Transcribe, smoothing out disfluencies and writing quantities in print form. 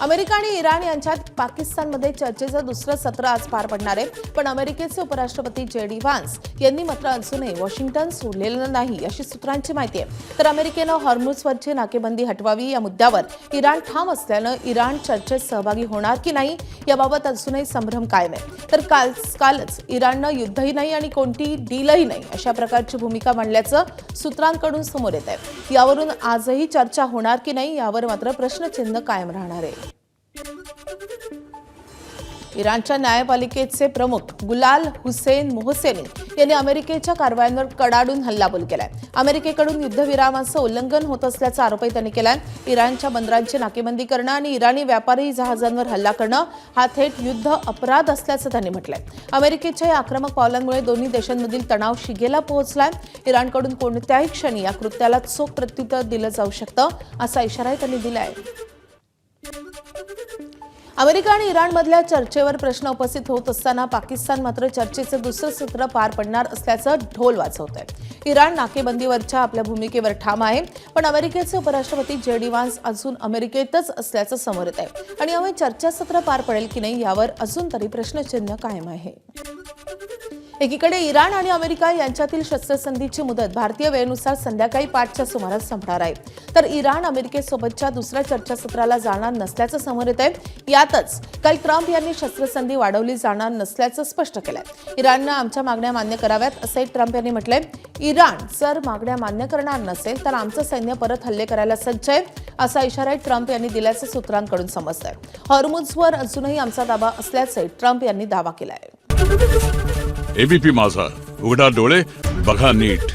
America आणि Iran यांच्यात पाकिस्तानमध्ये चर्चेचं दुसरं सत्र आज पार पडणार आहे. पण अमेरिकेचे उपराष्ट्रपती JD व्हान्स यांनी मात्र अजूनही वॉशिंग्टन सोडलेलं नाही अशी सूत्रांची माहिती आहे. तर अमेरिकेनं हॉर्मुझवरची नाकेबंदी हटवावी या मुद्द्यावर इराण ठाम असल्यानं इराण चर्चेत सहभागी होणार की नाही याबाबत अजूनही संभ्रम कायम आहे. तर कालच इराणनं युद्धही नाही आणि कोणती डीलही नाही अशा प्रकारची भूमिका मांडल्याचं सूत्रांकडून समोर येत आहे. यावरून आजही चर्चा होणार की नाही यावर मात्र प्रश्नचिन्ह कायम राहणार आहे. इराणच्या न्यायपालिकेचे प्रमुख गुलाल हुसेन मोहसेनी यांनी अमेरिकेच्या कारवायांवर कडाडून हल्लाबोल केलाय. अमेरिकेकडून युद्धविरामाचं उल्लंघन होत असल्याचा आरोपही त्यांनी केलाय. इराणच्या बंदरांची नाकेबंदी करणं आणि इराणी व्यापारी जहाजांवर हल्ला करणं हा थेट युद्ध अपराध असल्याचं त्यांनी म्हटलंय. अमेरिकेच्या या आक्रमक पावलांमुळे दोन्ही देशांमधील तणाव शिगेला पोहोचलाय. इराणकडून कोणत्याही क्षणी या कृत्याला चोख प्रत्युत्तर दिलं जाऊ शकतं असा इशाराही त्यांनी दिलाय. अमेरिका आणि इराणमधल्या चर्चेवर प्रश्न उपस्थित होत असताना पाकिस्तान मात्र चर्चेचं दुसरं सत्र पार पडणार असल्याचं ढोल वाजवत आहे. इराण नाकेबंदीवरच्या आपल्या भूमिकेवर ठाम आहे. पण अमेरिकेचे उपराष्ट्रपती JD व्हान्स अजून अमेरिकेतच असल्याचं समोर येत आहे. आणि यामुळे चर्चासत्र पार पडेल की नाही यावर अजून तरी प्रश्नचिन्ह कायम आहे. एकीकडे इराण आणि अमेरिका यांच्यातील शस्त्रसंधीची मुदत भारतीय वेळेनुसार संध्याकाळी 5च्या सुमारास संपणार आहे. तर इराण अमेरिकेसोबतच्या दुसऱ्या चर्चासत्राला जाणार नसल्याचं समोर येत आहे. यातच काल ट्रम्प यांनी शस्त्रसंधी वाढवली जाणार नसल्याचं स्पष्ट केलंय. इराणनं आमच्या मागण्या मान्य कराव्यात असंही ट्रम्प यांनी म्हटलंय. इराण जर मागण्या मान्य करणार नसेल तर आमचं सैन्य परत हल्ले करायला सज्ज आहे असा इशाराही ट्रम्प यांनी दिल्याचं सूत्रांकडून समजतंय. हॉर्मुझवर अजूनही आमचा ताबा असल्याचं ट्रम्प यांनी दावा केलाय. ABP माझा, उघडा डोळे बघा नीट.